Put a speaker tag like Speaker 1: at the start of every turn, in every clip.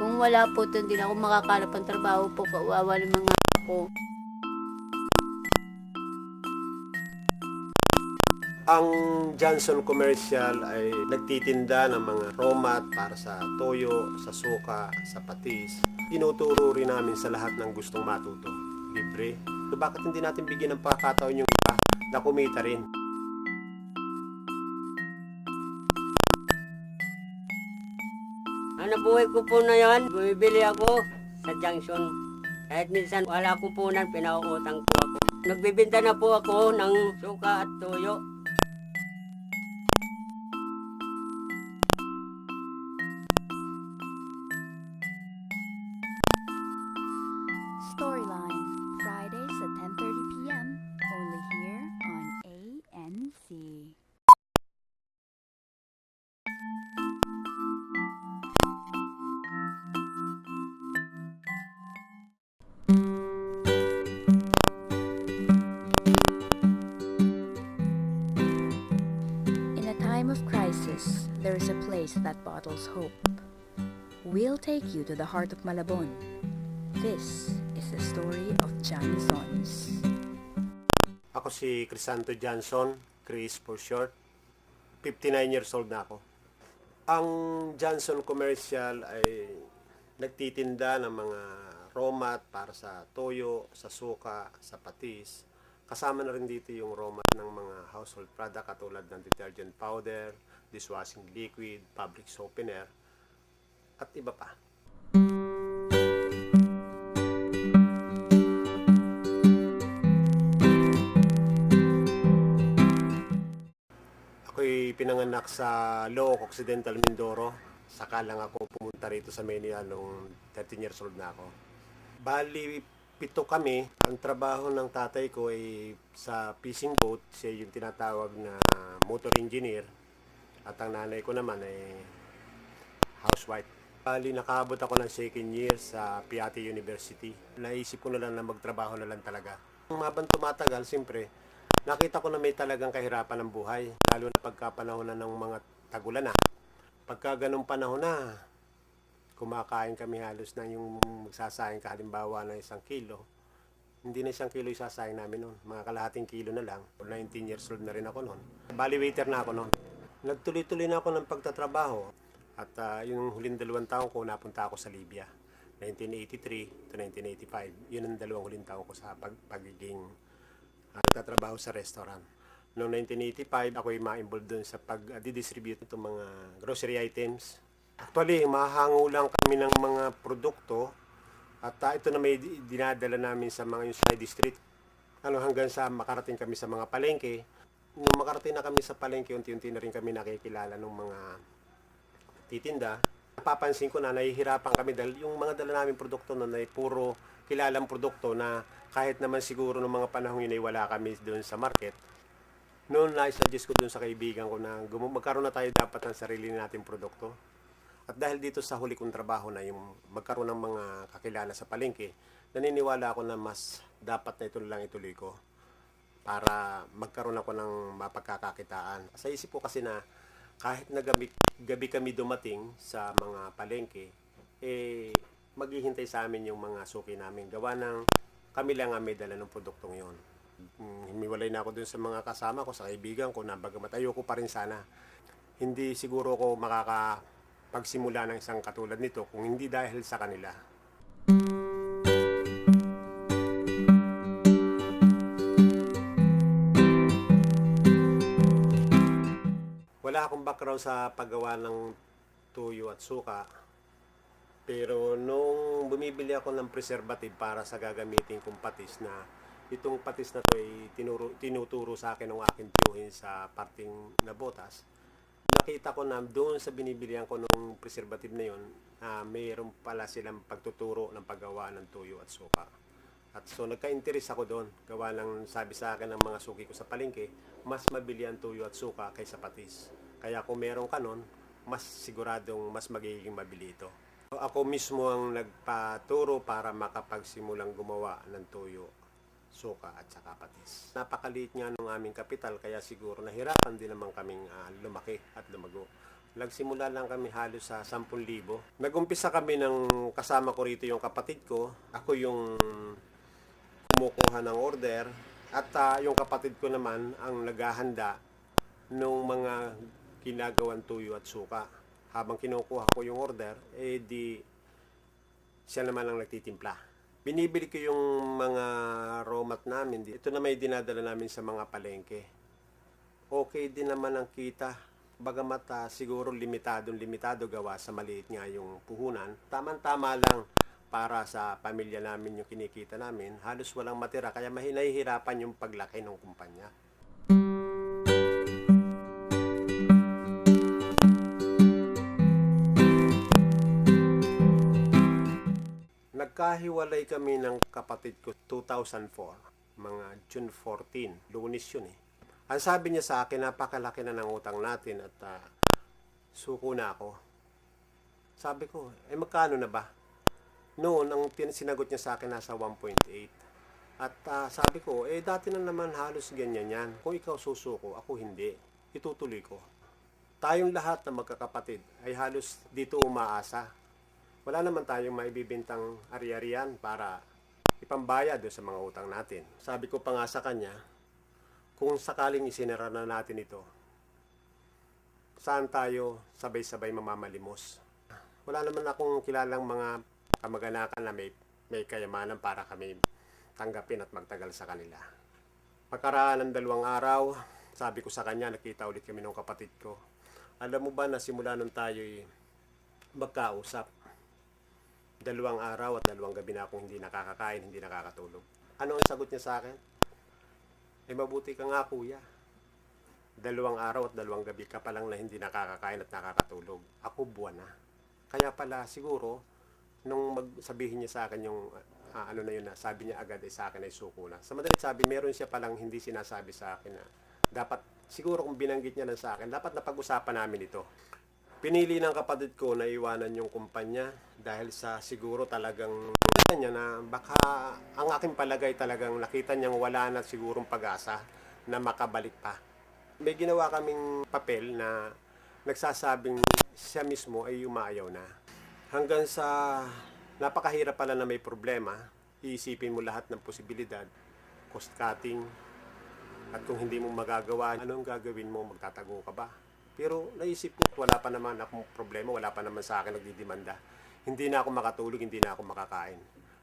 Speaker 1: Kung wala po ito, hindi na ako makakalap ng trabaho po. Kawawa ng mga ako.
Speaker 2: Ang Johnson Commercial ay nagtitinda ng mga raw mat para sa toyo, sa suka, sa patis. Tinuturo rin namin sa lahat ng gustong matuto. Libre. So bakit hindi natin bigyan ng pagkakataon yung iba na kumita rin?
Speaker 3: Ang nabuhay ko po na yan, bumibili ako sa junction. Kahit minsan wala ko po nan, pinauutang po ako. Nagbibinta na po ako ng suka at tuyo.
Speaker 4: Storyline, Fridays at 10:30 p.m. Only here on ANC. In a time of crisis, there is a place that bottles hope. We'll take you to the heart of Malabon. This is the story of Johnny Sons.
Speaker 2: Ako si Crisanto Johnson, Chris for short. 59 years old na ako. Ang Johnson Commercial ay nagtitinda ng mga raw mat para sa toyo, sa suka, sa patis. Kasama na rin dito yung raw mat ng mga household product katulad ng detergent powder, dishwashing liquid, fabric softener, at iba pa. Ako'y pinanganak sa Looc Occidental, Mindoro. Saka lang ako pumunta rito sa Manila nung 13 years old na ako. Bali, 7 kami. Ang trabaho ng tatay ko ay sa fishing boat. Siya yung tinatawag na motor engineer. At ang nanay ko naman ay housewife. Bali, nakaabot ako ng second year sa Piatti University. Naisip ko na lang na magtrabaho na lang talaga. Habang tumatagal, siyempre, nakita ko na may talagang kahirapan ng buhay, lalo na pagkapanahon na ng mga tagulan na. Pagka ganong panahon na, kumakain kami halos na yung magsasayang ka halimbawa ng 1 kilo. Hindi na 1 kilo isasayang namin noon, mga kalahating kilo na lang. 19 years old na rin ako noon. Bali waiter na ako noon. Nagtuloy-tuloy na ako ng pagtatrabaho. At yung huling 2 taon ko, napunta ako sa Libya. 1983 to 1985. Yun ang 2 huling taon ko sa pagiging nagtatrabaho sa restaurant. Noong 1985, ako'y ma-involved dun sa pag-distribute itong mga grocery items. Actually, mahango lang kami ng mga produkto at ito na may dinadala namin sa mga yung side street. Hanggang sa makarating kami sa mga palengke. Nung makarating na kami sa palengke, unti-unti na rin kami nakikilala ng mga titinda. Napapansin ko na nahihirapan kami dahil yung mga dala namin produkto na ay puro kilalang produkto na kahit naman siguro ng mga panahon yun ay wala kami doon sa market. Noon na-suggest ko doon sa kaibigan ko na magkaroon na tayo dapat ng sarili nating produkto. At dahil dito sa huli kong trabaho na yung magkaroon ng mga kakilala sa palengke, naniniwala ako na mas dapat na ito lang ituloy ko para magkaroon ako ng mapagkakakitaan. Sa isip ko kasi na kahit na gabi kami dumating sa mga palengke, maghihintay sa amin yung mga suki namin. Gawa ng kami lang ang may dala ng produktong yon. Humiwalay na ako dun sa mga kasama ko, sa kaibigan ko, na bagamat ayoko pa rin sana. Hindi siguro ako makakapagsimula ng isang katulad nito kung hindi dahil sa kanila. Wala akong background sa paggawa ng tuyo at suka. Pero nung bumibili ako ng preservative para sa gagamitin kong patis na itong patis na to ay tinuturo sa akin ng aking tiyuhin sa parting na botas, nakita ko na doon sa binibilihan ko ng preservative na yun, mayroon pala silang pagtuturo ng paggawa ng tuyo at suka. At so nagka-interest ako doon. Gawa ng sabi sa akin ng mga suki ko sa palengke, mas mabili ang tuyo at suka kaysa patis. Kaya kung meron ka nun, mas siguradong mas magiging mabili ito. Ako mismo ang nagpaturo para makapagsimulang gumawa ng tuyo, suka at saka patis. Napakaliit nga ng aming kapital kaya siguro nahirapan din naman kaming lumaki at lumago. Nagsimula lang kami halos sa 10,000. Nag-umpisa kami ng kasama ko rito yung kapatid ko. Ako yung kumukuha ng order. At yung kapatid ko naman ang naghahanda ng mga ginagawan tuyo at suka. Habang kinukuha ko yung order, di siya naman ang nagtitimpla. Binibili ko yung mga raw mat namin. Ito na may dinadala namin sa mga palengke. Okay din naman ang kita. Bagamat siguro limitado gawa sa maliit nga yung puhunan. Tama-tama lang para sa pamilya namin yung kinikita namin. Halos walang matira kaya nahihirapan yung paglaki ng kumpanya. Nagkahiwalay kami ng kapatid ko 2004, mga June 14, Lunes yun eh. Ang sabi niya sa akin, napakalaki na ng utang natin at suko na ako. Sabi ko, magkano na ba? Noon, ang sinagot niya sa akin nasa 1.8. At sabi ko, dati na naman halos ganyan yan. Kung ikaw susuko, ako hindi. Itutuloy ko. Tayong lahat na magkakapatid ay halos dito umaasa. Wala naman tayong maibibintang ari-arian para ipambayad doon sa mga utang natin. Sabi ko pa nga sa kanya, kung sakaling isinara na natin ito, saan tayo sabay-sabay mamamalimos? Wala naman akong kilalang mga kamag-anakan na may kayamanan para kami tanggapin at magtagal sa kanila. Pagkaraan ng 2 araw, sabi ko sa kanya, nakita ulit kami ng kapatid ko. Alam mo ba na simula nung tayo'y magkausap, 2 araw at 2 gabi na akong hindi nakakakain, hindi nakakatulog. Ano ang sagot niya sa akin? Mabuti ka nga kuya. 2 araw at 2 gabi ka pa lang na hindi nakakakain at nakakatulog. Ako buwan na. Kaya pala siguro, nung sabihin niya sa akin yung ano na yun na, sabi niya agad sa akin ay suko na. Sa madalit sabi, meron siya palang hindi sinasabi sa akin na dapat, siguro kung binanggit niya lang sa akin, dapat napag-usapan namin ito. Pinili ng kapatid ko na iwanan yung kumpanya dahil sa siguro talagang niya na baka ang aking palagay talagang nakita niyang wala na sigurong pag-asa na makabalik pa. May ginawa kaming papel na nagsasabing siya mismo ay umayaw na. Hanggang sa napakahirap pala na may problema, iisipin mo lahat ng posibilidad, cost cutting, at kung hindi mo magagawa, anong gagawin mo? Magtatago ka ba? Pero naisip ko, wala pa naman akong problema, wala pa naman sa akin nagdidemanda. Hindi na ako makatulog, hindi na ako makakain.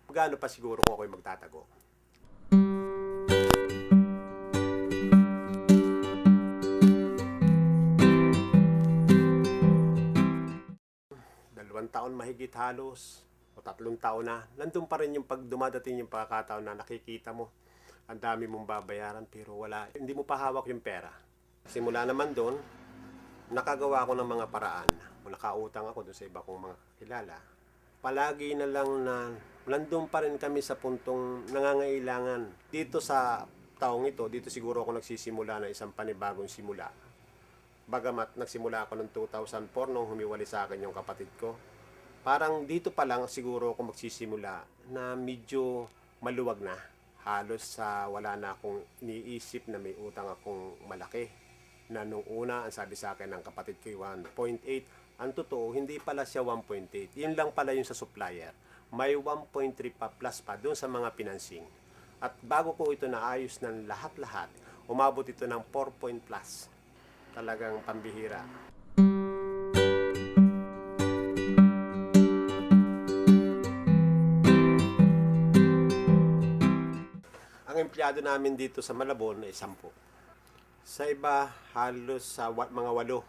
Speaker 2: Magano pa siguro kung ako'y magtatago. Dalawang taon mahigit halos, o 3 taon na, nandun pa rin yung pag dumadating yung pagkakataon na nakikita mo, ang dami mong babayaran pero wala, hindi mo pa hawak yung pera. Simula naman doon, nakagawa ko ng mga paraan. Nakautang ako doon sa iba kong mga kilala. Palagi na lang na nandun pa rin kami sa puntong nangangailangan. Dito sa taong ito, dito siguro ako nagsisimula ng isang panibagong simula. Bagamat nagsimula ako ng 2004 nung humiwalay sa akin yung kapatid ko. Parang dito pa lang siguro ako magsisimula na medyo maluwag na. Halos sa wala na akong iniisip na may utang akong malaki. Na nung una, ang sabi sa akin ng kapatid ko 1.8. Ang totoo, hindi pala siya 1.8. Yun lang pala yung sa supplier. May 1.3 pa plus pa doon sa mga financing. At bago ko ito naayos ng lahat-lahat, umabot ito ng 4 point plus. Talagang pambihira. Ang empleyado namin dito sa Malabon ay 10. Sa iba, halos sa mga 8.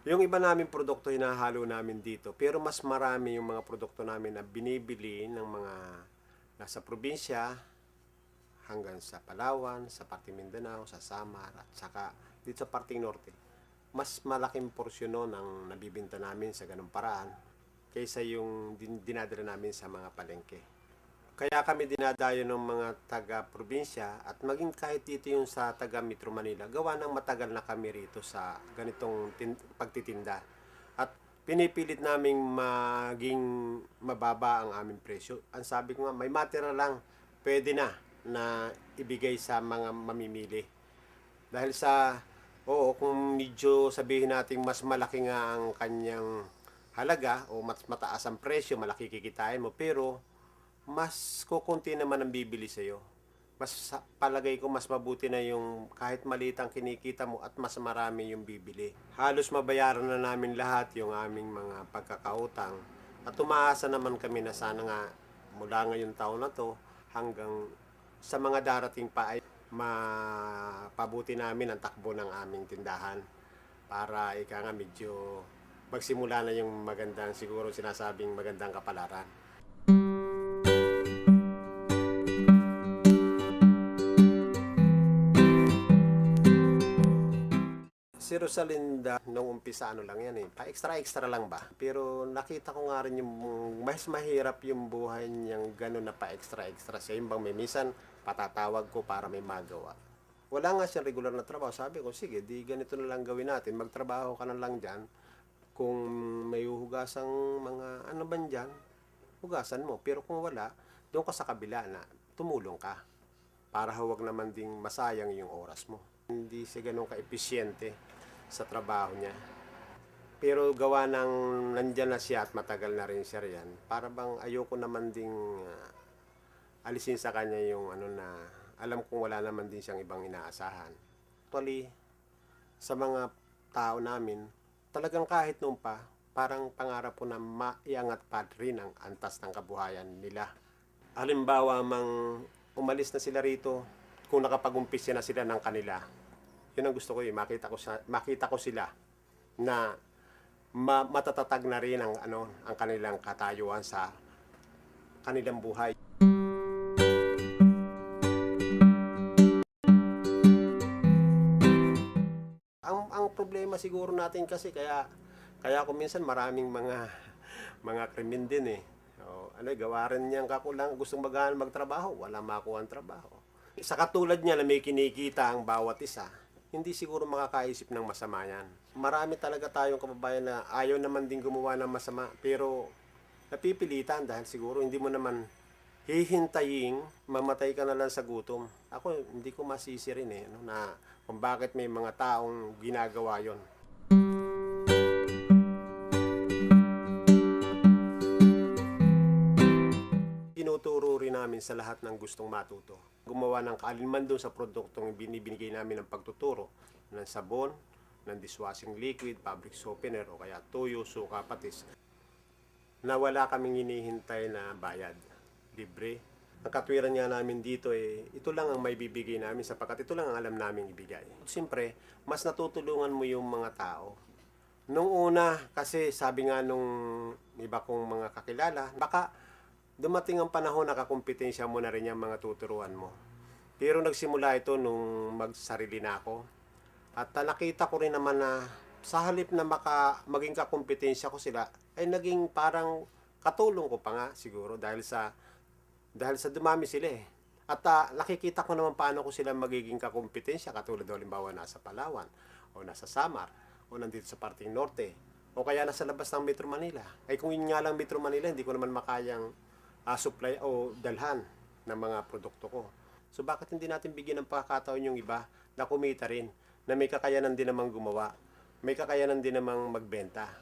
Speaker 2: Yung iba namin produkto hinahalo namin dito, pero mas marami yung mga produkto namin na binibili ng mga nasa probinsya hanggang sa Palawan, sa Parting Mindanao, sa Samar at saka dito sa Parting Norte. Mas malaking porsyon nun ang nabibinta namin sa ganung paraan kaysa yung dinadala namin sa mga palengke. Kaya kami dinadayo ng mga taga-probinsya at maging kahit dito yung sa taga-Metro Manila, gawa ng matagal na kami rito sa ganitong pagtitinda. At pinipilit naming maging mababa ang aming presyo. Ang sabi ko nga, may matira lang, pwede na ibigay sa mga mamimili. Dahil sa Oo, kung medyo sabihin natin mas malaki nga ang kanyang halaga o mas mataas ang presyo, malaki kikitain mo, pero mas kukunti naman ang bibili sa'yo. Palagay ko mas mabuti na yung kahit maliit ang kinikita mo at mas marami yung bibili. Halos mabayaran na namin lahat yung aming mga pagkakautang. At umaasa naman kami na sana nga mula ngayong taon na to hanggang sa mga darating pa ay mapabuti namin ang takbo ng aming tindahan para ika nga medyo magsimula na yung magandang, siguro sinasabing magandang kapalaran. Si Rosalinda, nung umpisa ano lang yan pa-extra lang ba? Pero nakita ko nga rin yung mas mahirap yung buhay niyang gano'n na pa-extra siya. Yung bang may minsan patatawag ko para may magawa. Wala nga siyang regular na trabaho. Sabi ko, sige, di ganito na lang gawin natin. Magtrabaho ka na lang dyan. Kung may hugasang mga ano ba dyan, hugasan mo. Pero kung wala, doon ka sa kabila na tumulong ka. Para huwag naman ding masayang yung oras mo. Hindi siya ganun ka-episyente sa trabaho niya. Pero gawa ng nandyan na siya at matagal na rin siya riyan, para bang ayoko naman ding alisin sa kanya yung ano na alam kong wala naman din siyang ibang inaasahan. Actually, sa mga tao namin, talagang kahit noon pa, parang pangarap ko na maiangat pa rin ang antas ng kabuhayan nila. Halimbawa, umalis na sila rito, kung nakapag-umpisa na sila ng kanila, yun ang gusto ko makita ko sila na matatatag na rin ang kanilang katayuan sa kanilang buhay. Ang problema siguro natin kasi kaya kung minsan maraming mga krimen din gawa rin niyang kakulang, gustong magtrabaho, wala makuha ang trabaho. Sa katulad niya na may kinikita ang bawat isa, hindi siguro makakaisip ng masama yan. Marami talaga tayong kababayan na ayaw naman din gumawa ng masama, pero napipilitan dahil siguro hindi mo naman hihintayin mamatay ka na lang sa gutom. Ako, hindi ko masisi rin na kung bakit may mga taong ginagawa yon. Tinuturo rin namin sa lahat ng gustong matuto. Gumawa ng kaalinman doon sa produktong binibigay namin ng pagtuturo, ng sabon, ng dishwashing liquid, fabric softener, o kaya tuyo, suka, patis, na wala kaming hinihintay na bayad. Libre. Ang katwiran nga namin dito ito lang ang may bibigay namin sapagkat ito lang ang alam naming ibigay. Siyempre, mas natutulungan mo yung mga tao. Nung una, kasi sabi nga nung iba kong mga kakilala, baka dumating ang panahon na kakumpetensya mo na rin yung mga tuturuan mo. Pero nagsimula ito nung magsarili na ako. At nakita ko rin naman na sa halip na maging kakumpetensya ko sila, ay naging parang katulong ko pa nga siguro dahil sa dumami sila At nakikita ko naman paano ko sila magiging kakumpetensya, katulad halimbawa nasa Palawan, o nasa Samar, o nandito sa parting Norte, o kaya nasa labas ng Metro Manila. Ay kung yun nga lang Metro Manila, hindi ko naman makayang supply o dalhan ng mga produkto ko. So bakit hindi natin bigyan ng pagkakataon yung iba na kumita rin, na may kakayanan din namang gumawa, may kakayanan din namang magbenta.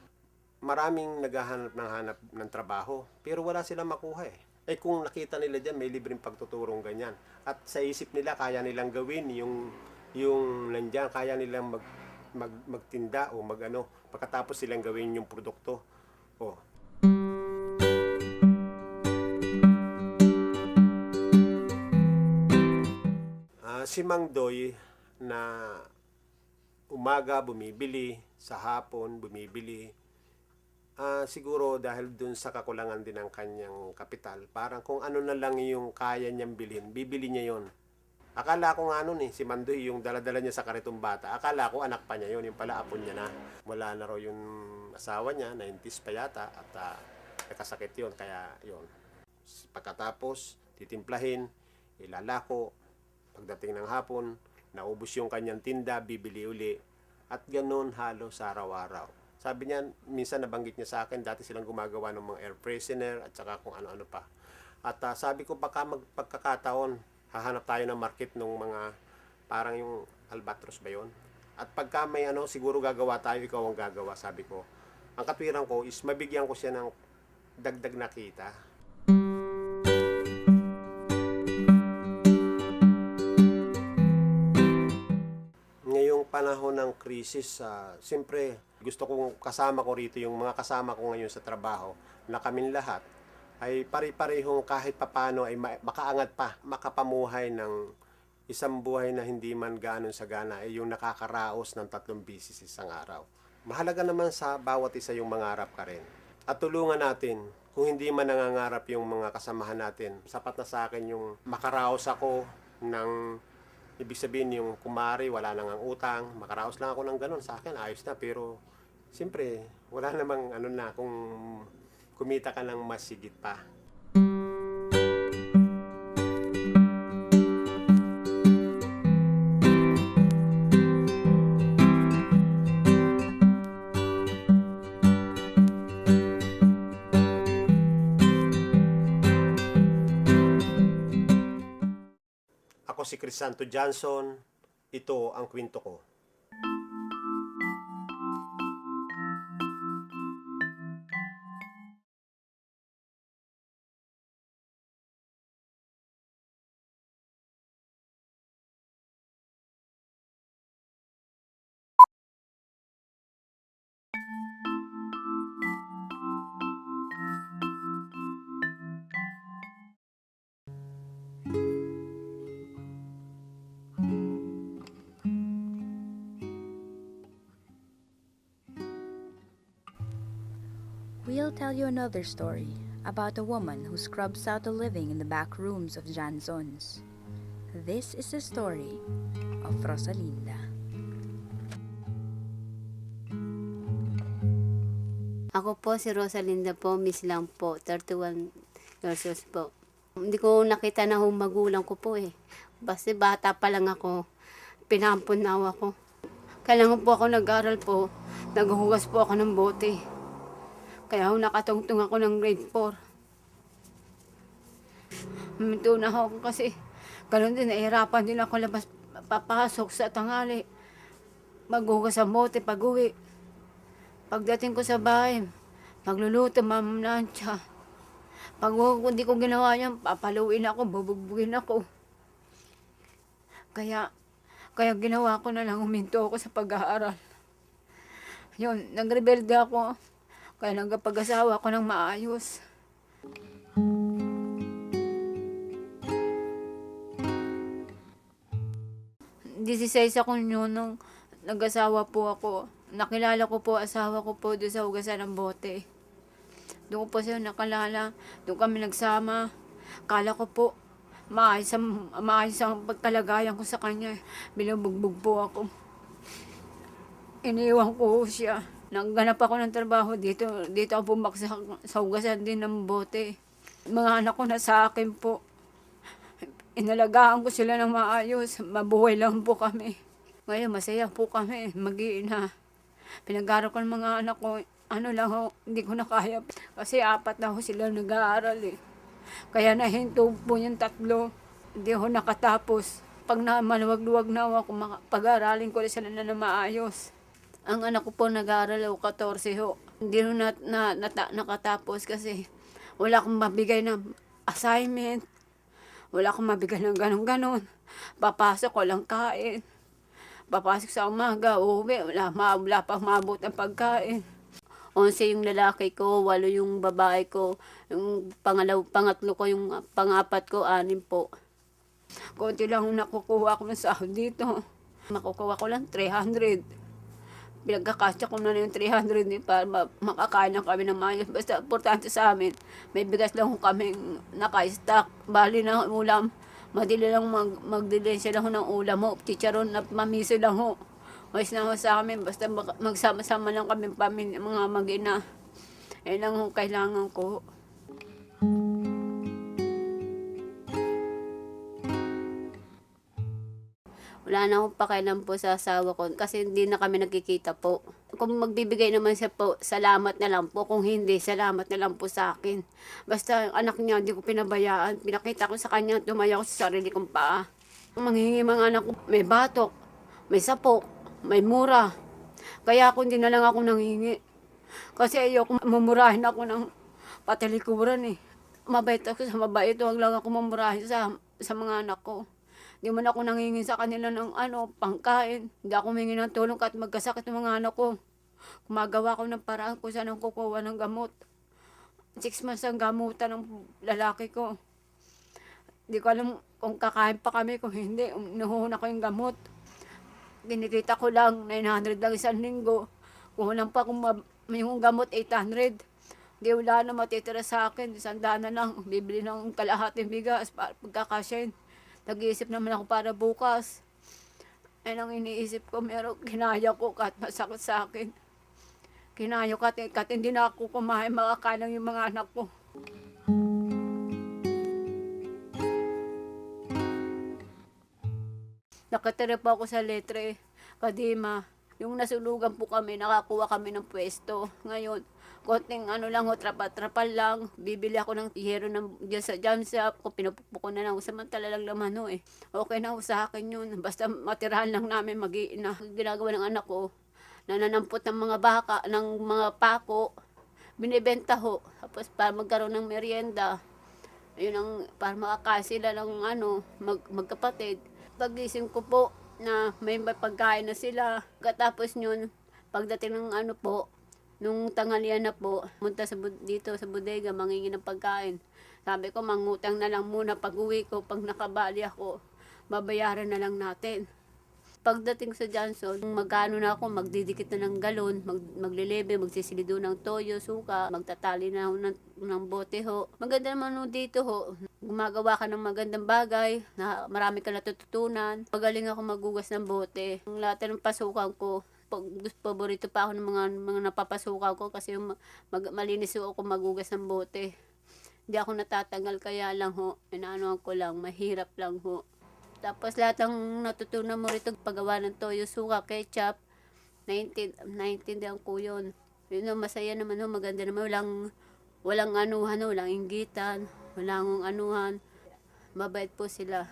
Speaker 2: Maraming naghahanap ng trabaho, pero wala silang makuha kung nakita nila dyan, may libreng pagtuturong ganyan. At sa isip nila, kaya nilang gawin yung nandyan, kaya nilang magtinda o pagkatapos silang gawin yung produkto. Si Mang Doy na umaga bumibili, sa hapon bumibili, siguro dahil dun sa kakulangan din ng kanyang kapital, parang kung ano na lang yung kaya niyang bilhin, bibili niya yon. Akala ko nga si Mandoy yung daladala niya sa karitong bata, akala ko anak pa niya yon, yung pala apon niya na. Wala na raw yung asawa niya, 90s pa yata, at nakasakit yon, kaya yon. Pagkatapos, titimplahin, ilalako, pagdating ng hapon, naubos yung kanyang tinda, bibili uli, at ganun halos araw-araw. Sabi niya, minsan nabanggit niya sa akin, dati silang gumagawa ng mga air freshener at saka kung ano-ano pa. At sabi ko, baka magpagkakataon, hahanap tayo ng market ng mga, parang yung albatros ba yun? At pagka may siguro gagawa tayo, ikaw ang gagawa, sabi ko. Ang katwiran ko is mabigyan ko siya ng dagdag na kita. Ngayong panahon ng krisis, siyempre gusto kong kasama ko rito yung mga kasama ko ngayon sa trabaho na kaming lahat ay pare-parehong kahit papano ay makaangat pa, makapamuhay ng isang buhay na hindi man ganon sagana ay yung nakakaraos ng 3 bisis isang araw. Mahalaga naman sa bawat isa yung mangarap ka rin. At tulungan natin, kung hindi man nangangarap yung mga kasamahan natin, sapat na sa akin yung makaraos ako ng, ibig sabihin yung kumari, wala nang ang utang, makaraos lang ako ng ganon, sa akin ayos na. Pero siyempre, wala namang kung kumita ka ng mas sigit pa. Ako si Crisanto Johnson, ito ang kwento ko.
Speaker 4: We'll tell you another story about a woman who scrubs out a living in the back rooms of Jansons. This is the story of Rosalinda.
Speaker 1: Ako po si Rosalinda po, miss lang po, 31 years old po. Hindi ko nakita na magulang ko po eh. Basta bata pa lang ako, pinampunaw ako. Kailangan po ako nag-aral po, naghuhugas po ako ng bote. Kaya nakatungtong ako ng grade 4. Huminto na ako kasi ganun din, nahihirapan din ako labas papasok sa tanghali. Maghugas ang bote pag-uwi. Pagdating ko sa bahay, magluluto, mamlansya. Pag hindi ko ginawa yan, papaluin ako, bubugbugin ako. Kaya ginawa ko na lang, huminto ako sa pag-aaral. Yun, nagrebelde ako. Kaya nagpag-asawa ko ng maayos. Disisay ako nyo nung nag-asawa po ako. Nakilala ko po asawa ko po doon sa hugasan ng bote. Doon ko po siya nakalala. Doon kami nagsama. Kala ko po maayos ang pagkalagayan ko sa kanya. Binubugbog po ako. Iniwan ko siya. Nagganap ako ng trabaho dito ako bumaksak sa hugasan din ng bote. Mga anak ko na sa akin po. Inalagaan ko sila ng maayos. Mabuhay lang po kami. Ngayon masaya po kami, mag-iina. Pinag-aaral ko ng mga anak ko, hindi ko na kaya. Kasi 4 na ako sila nag-aaral eh. Kaya nahinto po yung 3. Hindi ako nakatapos. Pag maluwag-luwag na ako, pag-aaralin ko sila na maayos. Ang anak ko po nag-aaral ako 14 ho. Hindi ho nakatapos kasi wala akong mabigay ng assignment. Wala akong mabigay ng ganon-ganon. Papasok, walang kain. Papasok sa umaga, uwi, wala pa maabot ang pagkain. 11 yung lalaki ko, 8 yung babae ko. Yung pangatlo ko, yung pang-4 ko, 6 po. Konti lang nakukuha ko ng sahod dito. Makukuha ko lang 300. Pinagkakasya ko na yung 300 para makakain lang kami ng mayos. Basta importante sa amin, may bigas lang kami naka-stock. Bali na ulam, madili lang magdilensya lang ng ulam mo. Chicharon na mamiso lang ho. Mas na ho sa amin, basta magsama-sama lang kami pamilya, mga mag-ina. Eh lang ho kailangan ko. Wala na akong pakialam po sa asawa ko kasi hindi na kami nagkikita po. Kung magbibigay naman siya po, salamat na lang po. Kung hindi, salamat na lang po sa akin. Basta ang anak niya, hindi ko pinabayaan. Pinakita ko sa kanya, tumaya ko sa sarili kong paa. Manghingi mga anak ko, may batok, may sapok, may mura. Kaya ako hindi na lang ako nanghingi. Kasi ayoko mamurahin ako ng patalikuran eh. Mabait ako sa mabait, huwag lang ako mamurahin sa mga anak ko. Hindi man ako nanghingi sa kanila ng pangkain. Hindi ako humingi ng tulong kahit magkasakit ng mga anak ko. Gumagawa ko ng paraan kung saan ako kukuha ng gamot. 6 months ang gamutan ng lalaki ko. Hindi ko alam kung kakain pa kami, kung hindi, inuhuna ko yung gamot. Kinikita ko lang, 900 lang isang linggo. Kulang pa kung yung gamot, 800. Hindi wala na matitira sa akin, 100 na lang. Bibili ng kalahating bigas para pagkakasyahin. Nag-iisip naman ako para bukas. Ayun ang iniisip ko, meron kinaya ko kahit masakit sa akin. Kinaya ko kahit hindi na ako kumain, makakalang yung mga anak ko. Nakatira po ako sa Letre, Kadima. Yung nasulugan po kami, nakakuha kami ng pwesto. Ngayon, konting lang ho, trapal lang. Bibili ako ng hero dyan sa jam shop. Kung pinupukpo ko na lang, samantala lang naman ho eh. Okay na ho sa akin yun. Basta matirahan lang namin mag-iina. Ginagawa ng anak ko, nananampot ng mga baka, ng mga pako. Binibenta ho. Tapos para magkaroon ng merienda. Yun ang, para makakasila ng magkapatid. Pagising ko po, na may pagkain na sila. Katapos yun, pagdating ng nung tanghalian na po, munta dito sa bodega, mangingi ng pagkain. Sabi ko, mangutang na lang muna pag uwi ko, pag nakabali ako, babayaran na lang natin. Pagdating sa Johnson, magkano na ako, magdidikit na ng galon, maglilebe, magsisilido ng toyo, suka, magtatali na ng bote ho. Maganda naman ho dito ho. Gumagawa ka ng magandang bagay, na marami ka natututunan. Magaling ako magugas ng bote. Ang lahat ng pasukan ko, paborito pa ako ng mga napapasukan ko kasi malinis ho ako magugas ng bote. Hindi ako natatanggal kaya lang ho, inaanoan ko lang, mahirap lang ho. Tapos lahat ng natutunan mo rito, paggawa ng toyo, suka, ketchup, naintindihan ko yun. Yun ang masaya naman ho, maganda naman, walang anuhan ho, walang inggitan, walang anuhan. Mabait po sila.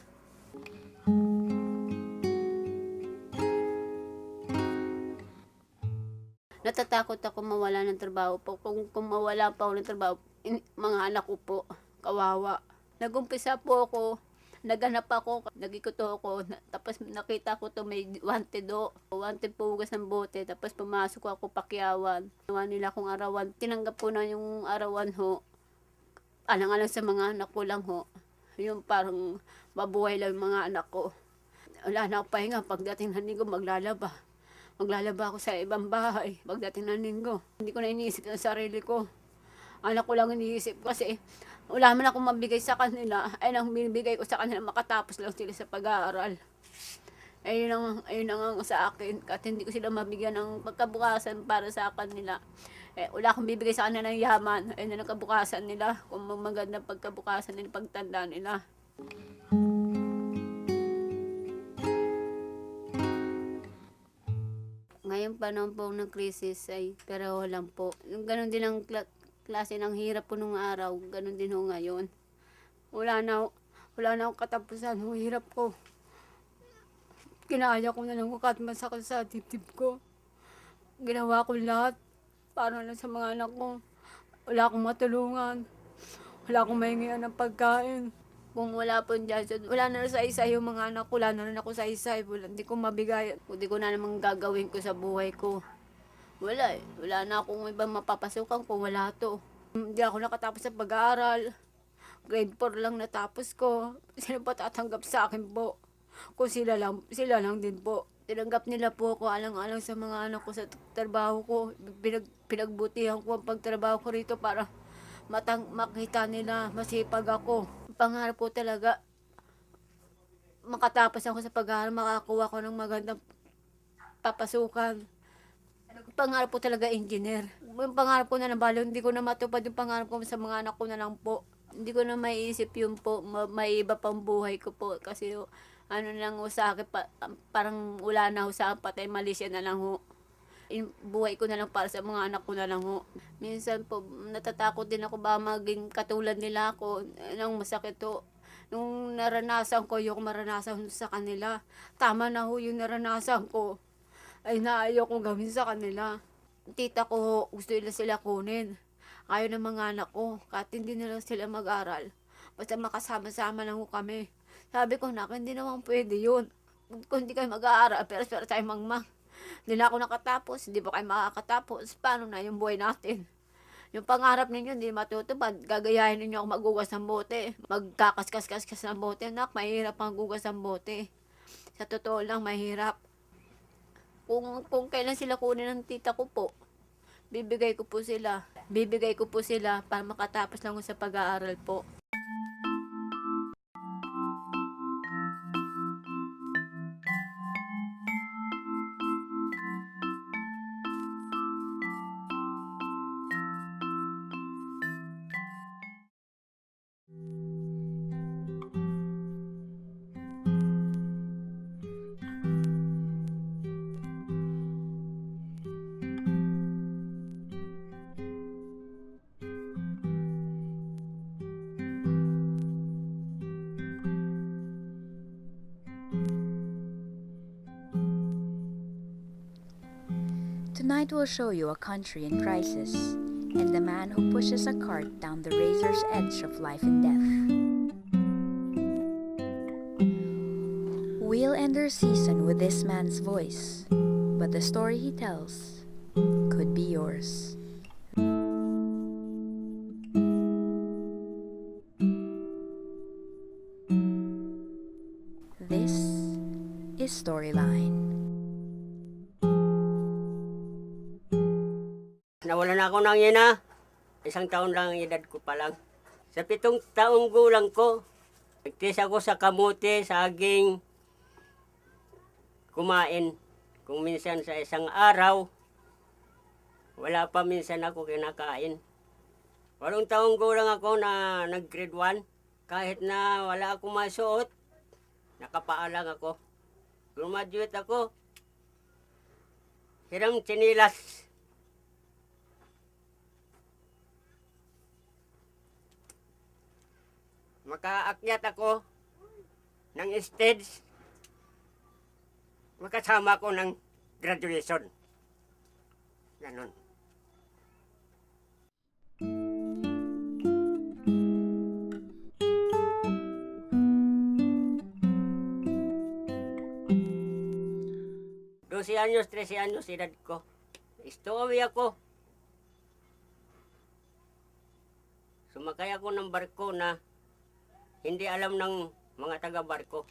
Speaker 1: Natatakot ako mawala ng trabaho po. Kung mawala pa ako ng trabaho, mga anak ko po, kawawa. Nagumpisa po ako, naghanap ako, nagikuto ako, tapos nakita ko to may wanted po hugas ng bote, tapos pumasok ako pakyawan. Nawa nila akong arawan, tinanggap ko na yung arawan ho, alang-alang sa mga anak ko lang ho. Yung parang mabuhay lang yung mga anak ko. Wala na ako pahinga, pagdating ng linggo maglalaba ako sa ibang bahay, pagdating ng linggo. Hindi ko na iniisip ang sarili ko. Anak ko lang iniisip kasi wala man akong mabigay sa kanila. Ay nang binibigay ko sa kanila, makatapos lang sila sa pag-aaral. Ayun ang sa akin. Kahit hindi ko sila mabigyan ng pagkabukasan para sa kanila. Wala akong bibigay sa kanila ng yaman. Ayun ang kabukasan nila. Kung magandang pagkabukasan nila, pagtanda nila. Ngayon panahon po ng krisis ay pero lang po. Yung ganun din ang klase ng hirap po nung araw, ganun din ho ngayon. Wala na akong katapusan, ang hirap ko. Kinaya ko na lang kahit masakit sa dibdib ko. Ginawa ko lahat para lang sa mga anak ko. Wala akong matulungan. Wala akong mahingian ng pagkain. Kung wala po dyan, wala na rin sa isa yung mga anak ko. Wala na rin ako sa isa. Hindi ko mabigay. Hindi ko na namang gagawin ko sa buhay ko. Wala eh. Wala na akong ibang mapapasukan kung wala to. Hindi ako nakatapos sa pag-aaral. Grade 4 lang natapos ko. Sino pa tatanggap sa akin po? Kung sila lang din po. Tinanggap nila po ako alang-alang sa mga anak ko sa trabaho ko. Pinagbutihan ko ang pagtrabaho ko rito para makita nila masipag ako. Pangarap ko talaga makatapos ako sa pag-aaral, makakuha ko ng magandang papasukan. Pangarap ko talaga engineer. Yung pangarap ko na nabalo, hindi ko na matupad yung pangarap ko sa mga anak ko na lang po. Hindi ko na maiisip yun po, may iba pang buhay ko po. Kasi lang ho sa akin, parang wala na ho sa akin, patay Malaysia na lang ho. Buhay ko na lang para sa mga anak ko na lang ho. Minsan po, natatakot din ako ba maging katulad nila ako. Nang masakit ho. Nung naranasan ko, yung maranasan sa kanila. Tama na ho yung naranasan ko. ay naayaw kong gawin sa kanila. Tita ko, gusto nila sila kunin. Ayaw ng mga anak ko, kahit hindi na lang sila mag-aral. Basta makasama-sama lang ko kami. Sabi ko, nak, hindi naman pwede yun. Kung hindi kayo mag-aaral, pero tayo mangmang. Hindi na ako nakatapos, hindi ba kayo makakatapos? Paano na yung buhay natin? Yung pangarap ninyo hindi matutupad. Gagayahin ninyo ako magugas ng bote. Magkakaskas-kaskas ng bote. Nak, mahirap magugas ng bote. Sa totoo lang, mahirap. Kung kailan sila kunin ng tita ko po, bibigay ko po sila. Bibigay ko po sila para makatapos lang ko sa pag-aaral po.
Speaker 4: Tonight we'll show you a country in crisis and the man who pushes a cart down the razor's edge of life and death. We'll end our season with this man's voice, but the story he tells could be yours. This is Storyline.
Speaker 3: Nawala na ako ng ina. 1 taon lang ang edad ko pa lang. Sa 7 taong gulang ko, nagtis ako sa kamote, saging, kumain. Kung minsan sa isang araw, wala pa minsan ako kinakain. 8 taong gulang ako na nag-grade 1. Kahit na wala akong masuot, nakapaalang ako. Graduate ako. Hiram tsinilas. Makaakyat ako ng stage. Makasama ko ng graduation. Ganon. Dosi anyos, 13 anyos edad ko. Istowi ako. Sumakay ako ng barko na hindi alam ng mga taga-barko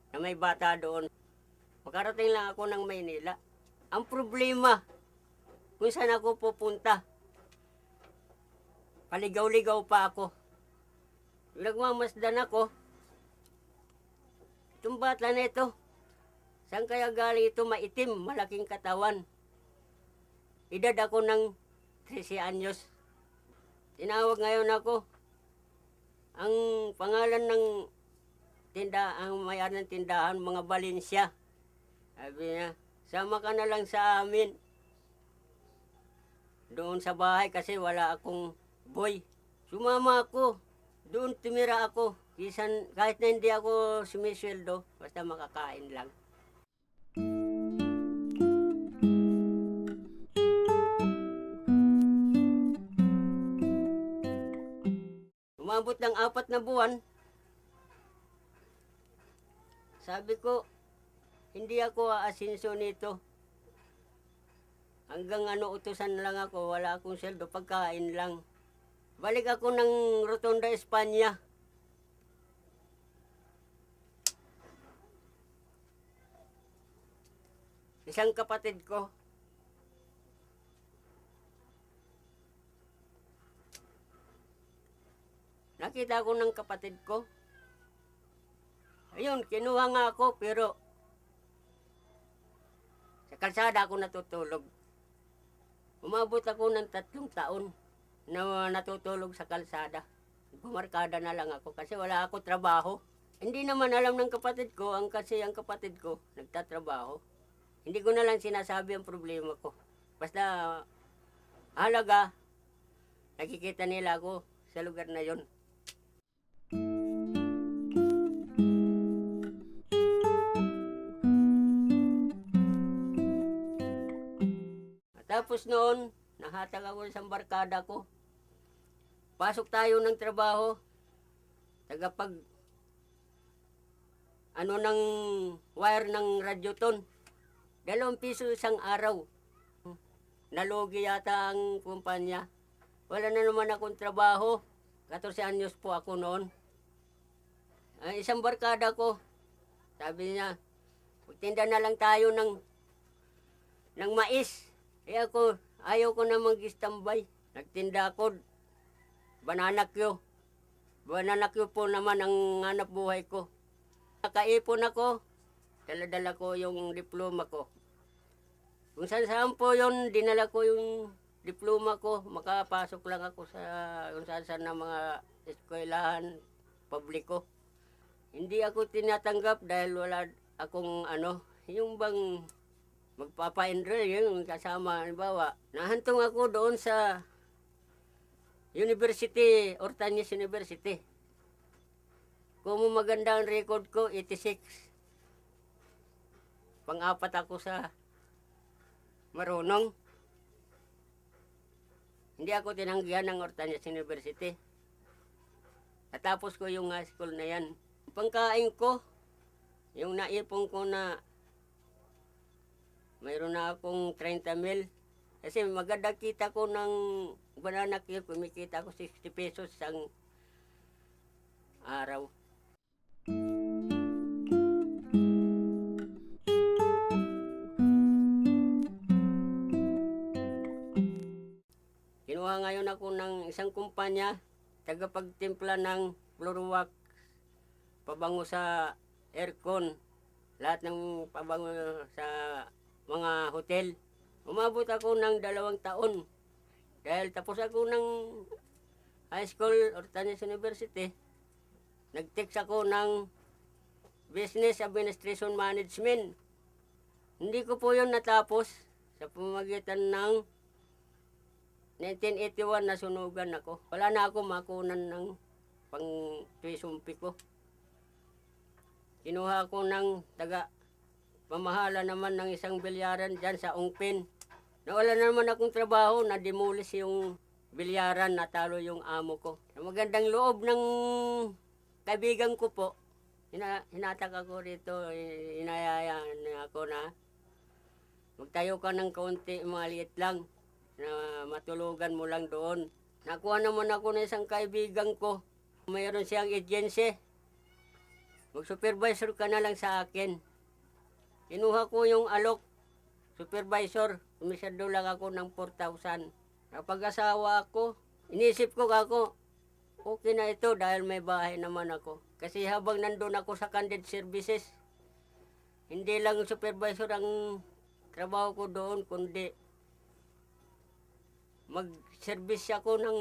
Speaker 3: na may bata doon. Makarating lang ako ng Maynila. Ang problema, kung saan ako pupunta, paligaw-ligaw pa ako. Nagmamasdan ako. Itong bata na ito, saan kaya galing ito maitim, malaking katawan? Edad ako ng 13 anyos. Tinawag ngayon ako. Ang pangalan ng ang may-ari ng tindahan, mga Valencia. Sabi niya, sama ka na lang sa amin. Doon sa bahay kasi wala akong boy. Sumama ako. Doon tumira ako. Kahit na hindi ako sumisweldo, basta makakain lang. Umabot ng 4 na buwan, sabi ko, hindi ako aasinso nito. Hanggang utusan lang ako, wala akong sweldo, pagkain lang. Balik ako ng Rotonda, Espanya. Isang kapatid ko, nakita ko ng kapatid ko. Ayun, kinuha nga ako pero sa kalsada ako natutulog. Umabot ako ng 3 taon na natutulog sa kalsada. Bumarkada na lang ako kasi wala ako trabaho. Hindi naman alam ng kapatid ko, kasi ang kapatid ko nagtatrabaho. Hindi ko na lang sinasabi ang problema ko. Basta halaga, nakikita nila ako sa lugar na yon. Pagkatapos noon, nahatag ako sa barkada ko. Pasok tayo ng trabaho. Tagapag ano ng wire ng radyoton. 2 piso isang araw. Nalugi yata ang kumpanya. Wala na naman akong trabaho. 14 anyos po ako noon. Ang isang barkada ko, sabi niya, magtinda na lang tayo ng mais. Eh ako, ayaw ko na mag-standby. Nagtinda ako, banana Q. Banana Q po naman ang hanap buhay ko. Nakaipon ako, dala-dala ko yung diploma ko. Kung saan po yun, dinala ko yung diploma ko. Makapasok lang ako sa kung saan na mga eskwelahan, publiko. Hindi ako tinatanggap dahil wala akong yung bang magpapa-enroll, yung kasama, halimbawa. Nahantong ako doon sa University, Ortañez University. Kung maganda ang record ko, 86. Pang-apat ako sa marunong. Hindi ako tinanggihan ng Ortañez University. Natapos ko yung high school na yan. Pangkain ko, yung naipon ko na mayroon na akong 30 mil. Kasi maganda kita ko ng banana Q, kumikita ko 60 pesos isang araw. Kinuha ngayon ako ng isang kumpanya, tagapagtimpla ng Florwax, pabango sa aircon, lahat ng pabango sa mga hotel. Umabot ako ng 2 taon. Dahil tapos ako ng high school, Ortañez University, nag-text ako ng Business Administration Management. Hindi ko po yun natapos sa pamamagitan ng 1981 nasunugan ako. Wala na ako makunan ng pang-tuisumpi ko. Kinuha ko ng pamahala naman ng isang bilyaran dyan sa Ungpin. Nawala na naman akong trabaho, na-demolish yung bilyaran, natalo yung amo ko. Sa magandang loob ng kaibigan ko po, hinatak ako rito, hinayayaan ako na magtayo ka ng kaunti, mga liit lang, na matulugan mo lang doon. Nakuha naman ako ng isang kaibigan ko, mayroon siyang agency. Mag-supervisor ka na lang sa akin. Kinuha ko yung alok, supervisor, kumisado lang ako ng 4,000. Napag-asawa ako, inisip ko ako, okay na ito dahil may bahay naman ako. Kasi habang nandun ako sa candid services, hindi lang supervisor ang trabaho ko doon, kundi mag-service ako ng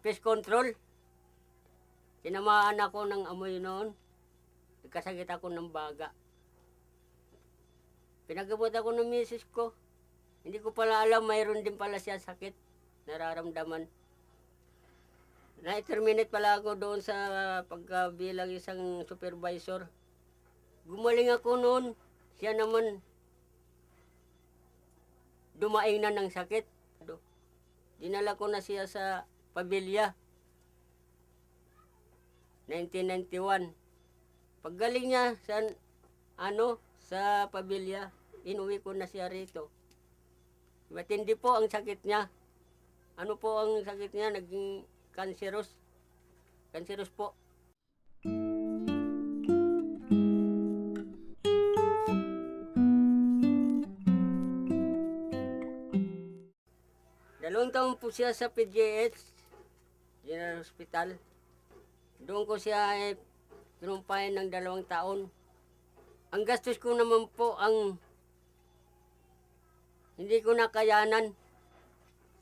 Speaker 3: pest control. Tinamaan ako ng amoy noon. Nagkasakit ako ng baga. Pinagabot ako ng misis ko. Hindi ko pala alam, mayroon din pala siya sakit. Nararamdaman. Na-terminate pala ako doon sa pagkabilang isang supervisor. Gumaling ako noon. Siya naman dumaing na ng sakit. Dinala ko na siya sa Pabilia. 1991. Paggaling niya sa Pabilia, inuwi ko na siya rito. Matindi po ang sakit niya. Ano po ang sakit niya? Naging cancerous. Cancerous po. Dalawang taon po siya sa PGH, General Hospital. Doon ko siya pinumpayan ng 2 taon. Ang gastos ko naman po ang hindi ko nakayanan.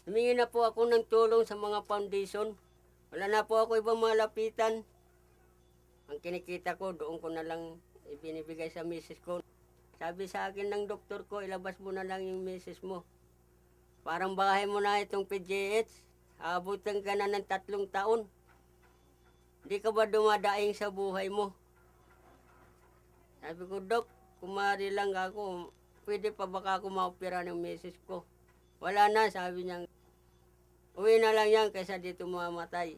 Speaker 3: Humingi na po ako ng tulong sa mga foundation. Wala na po ako ibang mga lapitan. Ang kinikita ko, doon ko na lang ibinibigay sa misis ko. Sabi sa akin ng doktor ko, ilabas mo na lang yung misis mo. Parang bahay mo na itong PGH. Abutan ka na ng 3 taon. Hindi ka ba dumadaing sa buhay mo? Sabi ko, Dok, kumari lang ako. pwede pa baka ako maopera ng misis ko. Wala na, sabi niya. Uwi na lang yan kaysa dito mamatay.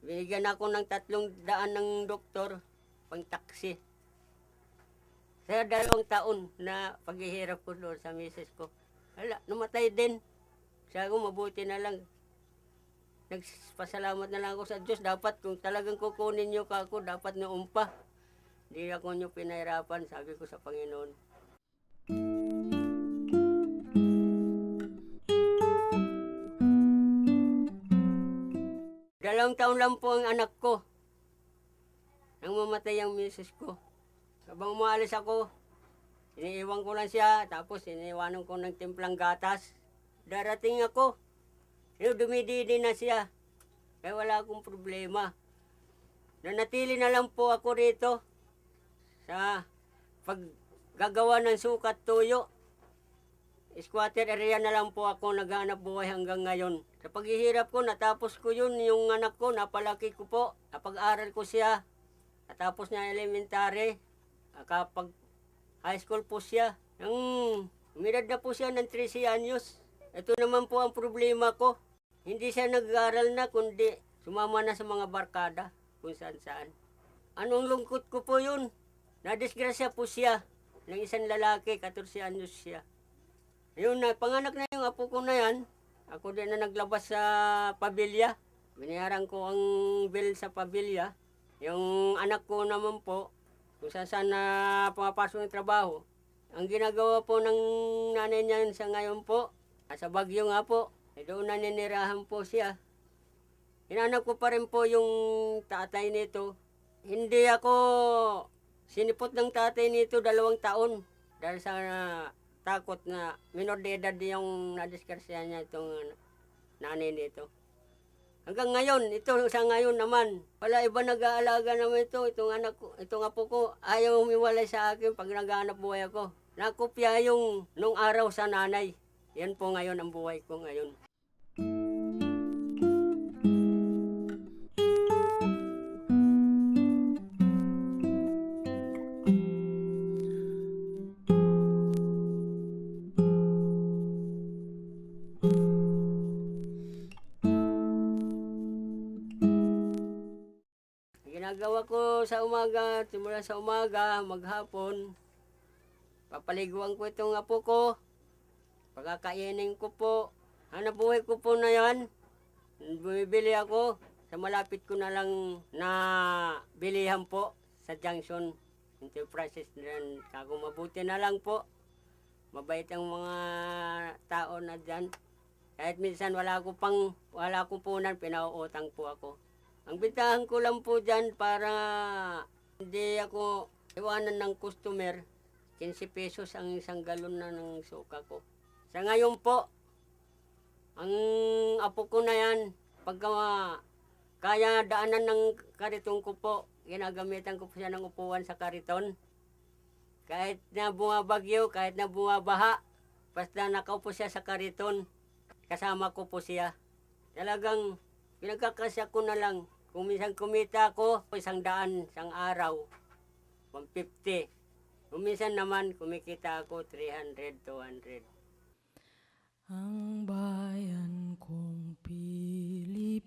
Speaker 3: Binigyan ako ng 300 ng doktor, pang taksi. Sa 2 taon na paghihirap ko doon sa misis ko. Wala, namatay din. Sabi ko, mabuti na lang. Nagpasalamat na lang ako sa Diyos. Dapat kung talagang kukunin niyo ka ako, dapat noon pa. Hindi ako niyo pinahirapan, sabi ko sa Panginoon. Dalawang taon lang po ang anak ko. Nang mamatay ang misis ko. Habang umaalis ako, iniiwan ko lang siya, tapos iniiwanan ko ng timplang gatas. Darating ako, dumididi na siya. Kaya wala akong problema. Nanatili na lang po ako rito sa paggagawa ng sukat tuyo. Squatter area na lang po ako naghanap buhay hanggang ngayon. Sa paghihirap ko, natapos ko yun, yung anak ko, napalaki ko po. Napag-aral ko siya. Natapos niya elementary. Kapag high school po siya. Nang umidad na po siya ng 13 anyos. Ito naman po ang problema ko. Hindi siya nag-aaral na, kundi sumama na sa mga barkada kung saan-saan. Anong lungkot ko po yun? Nadisgrasya po siya ng isang lalaki, 14 anyos siya. Yun na, panganak na yung apo ko na yan. Ako din na naglabas sa pabilya. Binayaran ko ang bill sa pabilya. Yung anak ko naman po, kung saan na pumapasok ng trabaho, ang ginagawa po ng nanay niya sa ngayon po, sa Baguio nga po, doon naninirahan po siya. Hinanap ko pa rin po yung tatay nito. Hindi ako sinipot ng tatay nito 2 taon dahil sa takot na minor de edad yung nadiskarsiya niya itong nanay nito. Hanggang ngayon, ito sa ngayon naman, wala iba nag-aalaga naman ito, itong anak ko, itong apo ko, ayaw humiwalay sa akin pag naghahanap buhay ako. Nakopya yung nung araw sa nanay. Yan po ngayon ang buhay ko ngayon. Ginagawa ko sa umaga, simula sa umaga, maghapon, papaliguan ko itong apo ko, pagkakainin ko po, hanap buhay ko po na yan, bumibili ako, sa malapit ko na lang na bilihan po sa Junction Enterprises din. Kako mabuti na lang po, mabait ang mga tao na dyan. Kahit minsan wala akong punan, pinauutang po ako. Ang bintahan ko lang po dyan para hindi ako iwanan ng customer, 15 pesos ang isang galon na ng suka ko. Sa ngayon po, ang apo ko na yan, pagka kaya daanan ng kariton ko po, ginagamitan ko po siya ng upuan sa kariton. Kahit na bumabagyo, kahit na bumabaha, basta nakaupo siya sa kariton, kasama ko po siya. Talagang pinagkakasya ko na lang. Kung minsan kumita ako, 100 isang araw, 150. Kung minsan naman kumikita ako 300, 200.
Speaker 5: Ang bayan kong Pilipinas,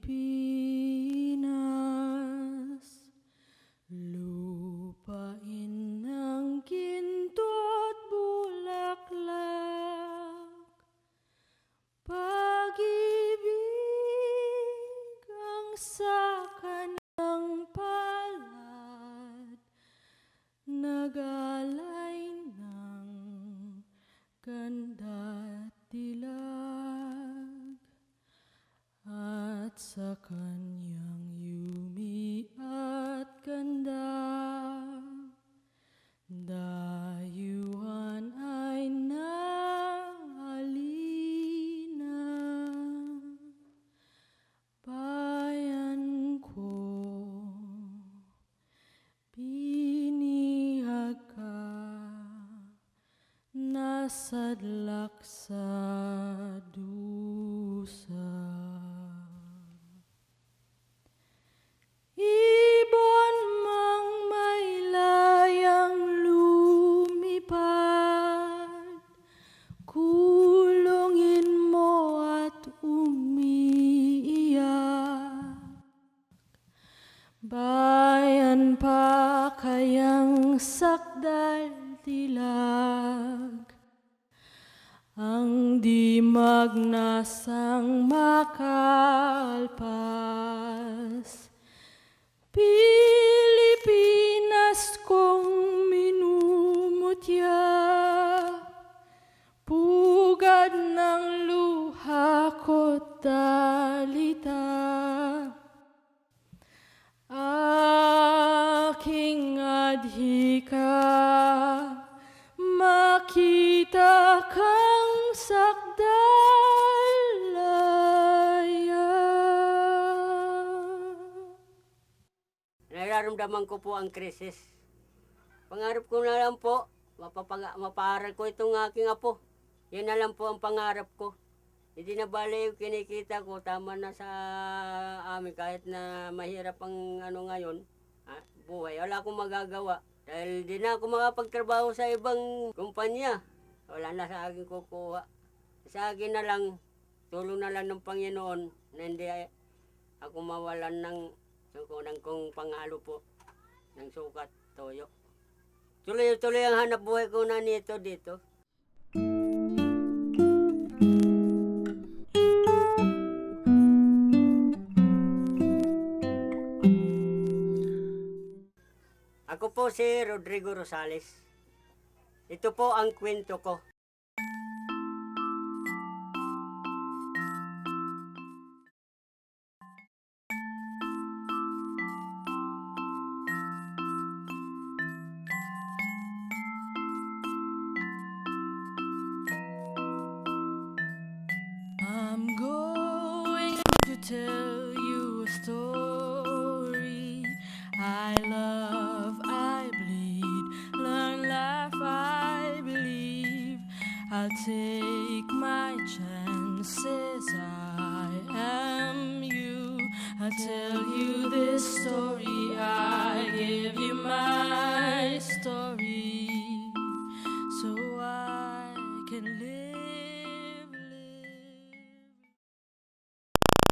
Speaker 5: lupain ng ginto't bulaklak, pag-ibig ang saka ng palad, nagalay ng ganda't dilag, at sa kanyang yumi at ganda, dayuhan ay naalina. Bayan ko, binihag ka, nasadlak sa dusa. Ibon mang may layang lumipad, magnasang makalpas. Pilipinas kong minumutya, pugad ng luha ko't dalita. Aking adhika, makita kang sakdalaya.
Speaker 3: Nararamdaman ko po ang krisis. Pangarap ko na lang po, mapaaral ko itong aking apo. Yan na lang po ang pangarap ko. Hindi na bale yung kinikita ko, tama na sa amin kahit na mahirap ang ngayon, buhay. Wala akong magagawa. Dahil di na ako makapagtrabaho sa ibang kumpanya. Wala na sa akin kukuha. Sa akin na lang, tulong na lang ng Panginoon na hindi ako mawalan ng kong pangalo po ng sukat, toyo. Tuloy-tuloy ang hanap buhay ko na nito dito. Ako po si Rodrigo Rosales. Ito po ang kwento ko.
Speaker 5: I'm going to tell you a story. I love, I bleed, learn, laugh, I believe. I'll take my chances, I am you. I'll tell